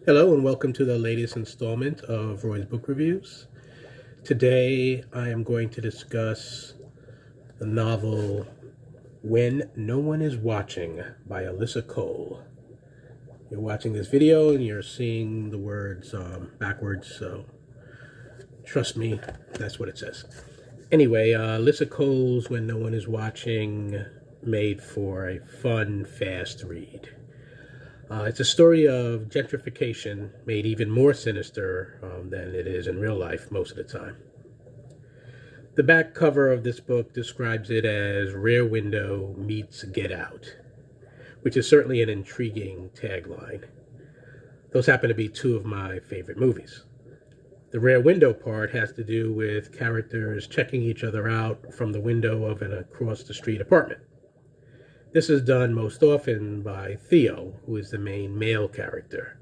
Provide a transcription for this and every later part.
Hello and welcome to the latest installment of Roy's Book Reviews. Today I am going to discuss the novel When No One Is Watching by Alyssa Cole. You're watching this video and you're seeing the words backwards, so trust me, that's what it says. Anyway, Alyssa Cole's When No One Is Watching made for a fun, fast read. It's a story of gentrification made even more sinister than it is in real life most of the time. The back cover of this book describes it as Rear Window meets Get Out, which is certainly an intriguing tagline. Those happen to be two of my favorite movies. The Rear Window part has to do with characters checking each other out from the window of an across-the-street apartment. This is done most often by Theo, who is the main male character.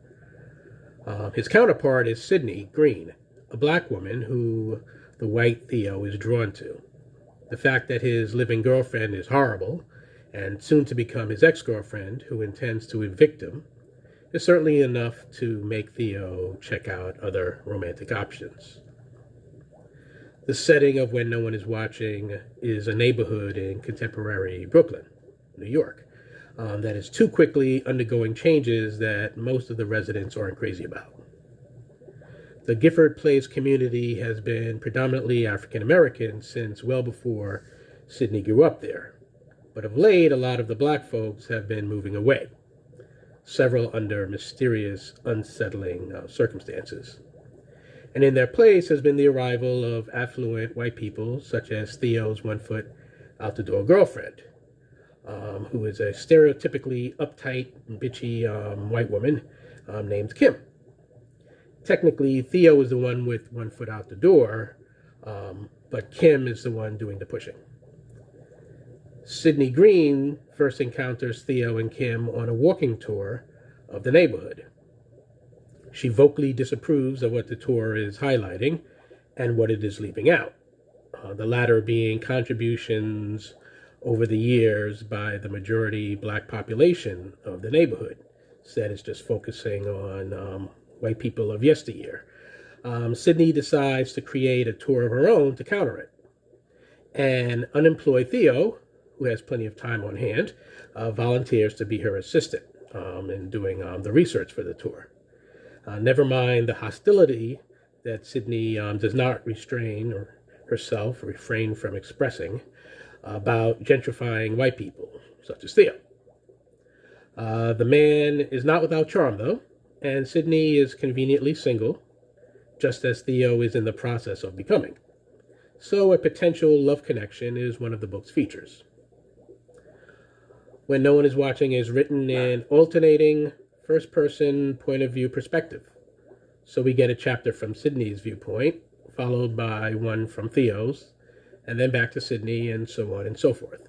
His counterpart is Sydney Green, a black woman who the white Theo is drawn to. The fact that his living girlfriend is horrible, and soon to become his ex-girlfriend, who intends to evict him, is certainly enough to make Theo check out other romantic options. The setting of When No One Is Watching is a neighborhood in contemporary Brooklyn, New York, that is too quickly undergoing changes that most of the residents aren't crazy about. The Gifford Place community has been predominantly African American since well before Sydney grew up there. But of late, a lot of the black folks have been moving away, several under mysterious, unsettling circumstances. And in their place has been the arrival of affluent white people, such as Theo's one-foot out-the-door girlfriend, who is a stereotypically uptight, bitchy white woman named Kim. Technically, Theo is the one with one foot out the door, but Kim is the one doing the pushing. Sydney Green first encounters Theo and Kim on a walking tour of the neighborhood. She vocally disapproves of what the tour is highlighting and what it is leaving out, the latter being contributions over the years by the majority black population of the neighborhood. Instead, it's just focusing on white people of yesteryear. Sydney decides to create a tour of her own to counter it. And unemployed Theo, who has plenty of time on hand, volunteers to be her assistant in doing the research for the tour. Never mind the hostility that Sydney does not refrain from expressing about gentrifying white people, such as Theo. The man is not without charm, though, and Sydney is conveniently single, just as Theo is in the process of becoming. So a potential love connection is one of the book's features. When No One Is Watching is written in alternating first-person point-of-view perspective. So we get a chapter from Sydney's viewpoint, followed by one from Theo's, and then back to Sydney, and so on and so forth.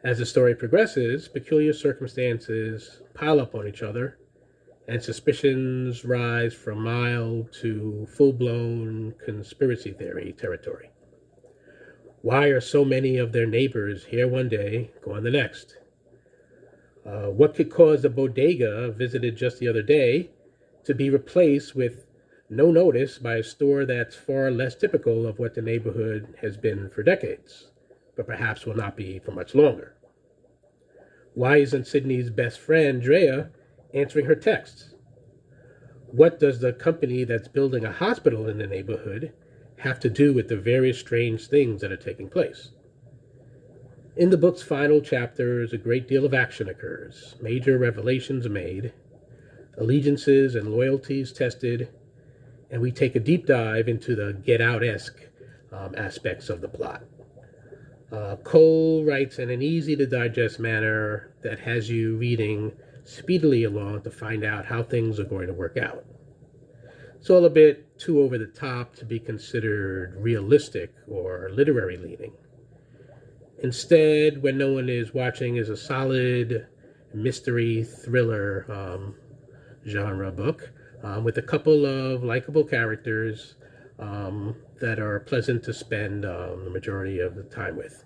As the story progresses, peculiar circumstances pile up on each other, and suspicions rise from mild to full-blown conspiracy theory territory. Why are so many of their neighbors here one day, gone the next? What could cause the bodega visited just the other day to be replaced with no notice by a store that's far less typical of what the neighborhood has been for decades, but perhaps will not be for much longer? Why isn't Sydney's best friend, Drea, answering her texts? What does the company that's building a hospital in the neighborhood have to do with the various strange things that are taking place? In the book's final chapters, a great deal of action occurs, major revelations are made, allegiances and loyalties tested, and we take a deep dive into the Get Out-esque aspects of the plot. Cole writes in an easy-to-digest manner that has you reading speedily along to find out how things are going to work out. It's all a bit too over the top to be considered realistic or literary leaning. Instead, When No One Is Watching is a solid mystery thriller genre book with a couple of likable characters that are pleasant to spend the majority of the time with.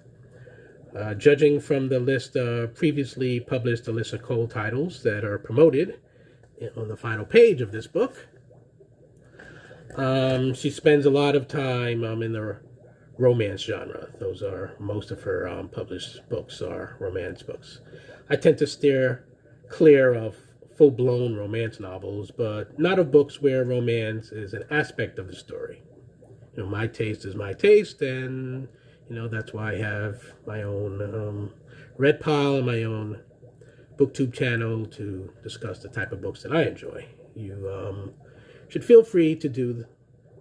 Judging from the list of previously published Alyssa Cole titles that are promoted, on the final page of this book. She spends a lot of time in the romance genre. Those are most of her published books are romance books. I tend to steer clear of full-blown romance novels, but not of books where romance is an aspect of the story. My taste is my taste, and that's why I have my own Red Pile and my own BookTube channel to discuss the type of books that I enjoy. You should feel free to do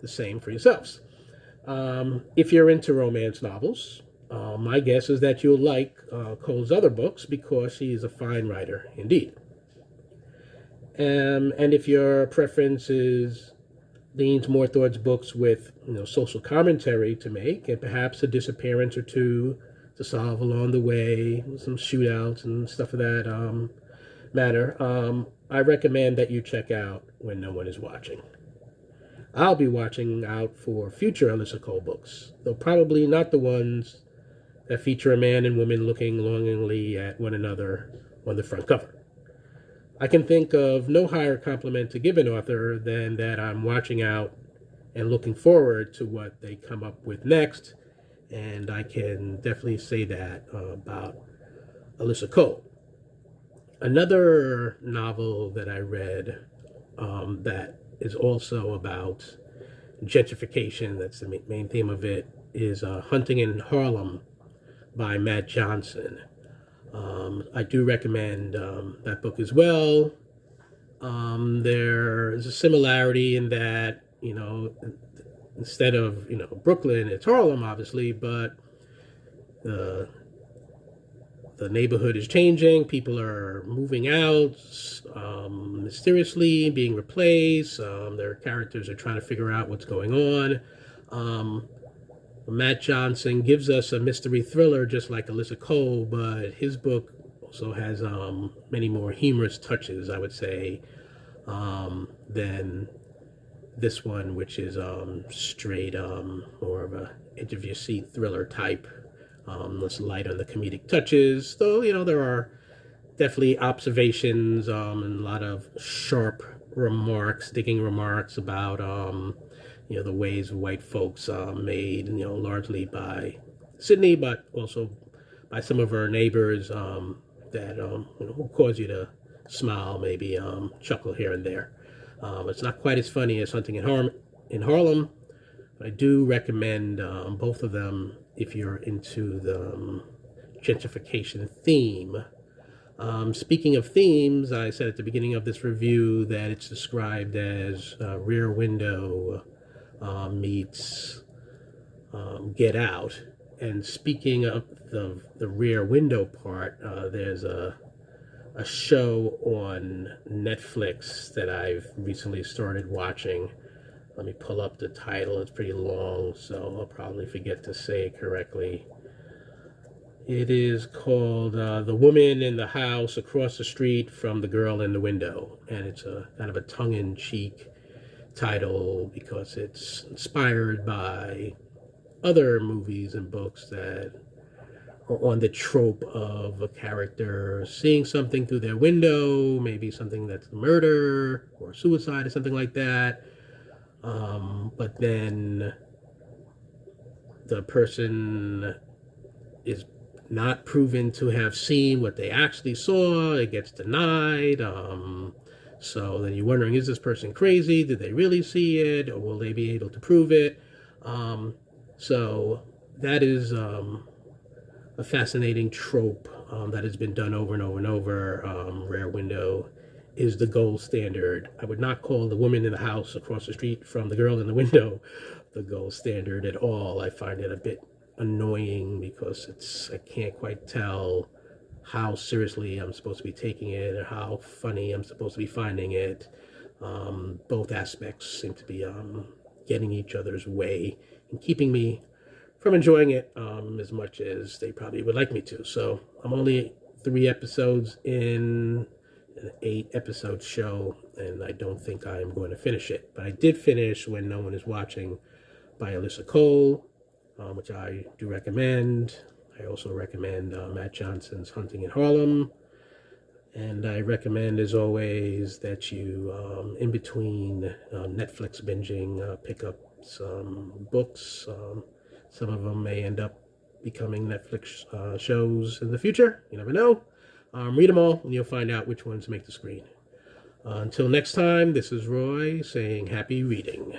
the same for yourselves. If you're into romance novels, my guess is that you'll like Cole's other books because she is a fine writer indeed. And if your preference leans more towards books with social commentary to make, and perhaps a disappearance or two to solve along the way, some shootouts and stuff of that matter, I recommend that you check out When No One Is Watching. I'll be watching out for future Alyssa Cole books, though probably not the ones that feature a man and woman looking longingly at one another on the front cover. I can think of no higher compliment to give an author than that I'm watching out and looking forward to what they come up with next, and I can definitely say that about Alyssa Cole. Another novel that I read that is also about gentrification, that's the main theme of it, is Hunting in Harlem by Matt Johnson. I do recommend that book as well. There is a similarity in that, instead of, Brooklyn, it's Harlem, obviously, but the neighborhood is changing. People are moving out mysteriously, being replaced. Their characters are trying to figure out what's going on. Matt Johnson gives us a mystery thriller just like Alyssa Cole, but his book also has many more humorous touches, I would say, than this one, which is straight more of a edge-of-your-seat thriller type, less light on the comedic touches, though there are definitely observations and a lot of sharp remarks, digging remarks about the ways white folks made, largely by Sydney, but also by some of her neighbors that will cause you to smile, maybe chuckle here and there. It's not quite as funny as Hunting in Harlem, but I do recommend both of them if you're into the gentrification theme. Speaking of themes, I said at the beginning of this review that it's described as Rear Window meets Get Out. And speaking of the Rear Window part, there's a show on Netflix that I've recently started watching. Let me pull up the title. It's pretty long, so I'll probably forget to say it correctly. It is called The Woman in the House Across the Street from the Girl in the Window. And it's a kind of a tongue-in-cheek title because it's inspired by other movies and books that are on the trope of a character seeing something through their window, maybe something that's murder or suicide or something like that. But then the person is not proven to have seen what they actually saw. It gets denied. So then you're wondering, is this person crazy? Did they really see it? Or will they be able to prove it? So that is a fascinating trope that has been done over and over and over. Rear Window is the gold standard. I would not call The Woman in the House Across the Street from the Girl in the Window the gold standard at all. I find it a bit annoying because I can't quite tell how seriously I'm supposed to be taking it or how funny I'm supposed to be finding it. Both aspects seem to be getting each other's way and keeping me from enjoying it as much as they probably would like me to. So I'm only 3 episodes in an 8-episode show, and I don't think I'm going to finish it. But I did finish When No One Is Watching by Alyssa Cole, which I do recommend. I also recommend Matt Johnson's Hunting in Harlem. And I recommend, as always, that you, in between Netflix binging, pick up some books. Some of them may end up becoming Netflix shows in the future. You never know. Read them all, and you'll find out which ones make the screen. Until next time, this is Roy saying happy reading.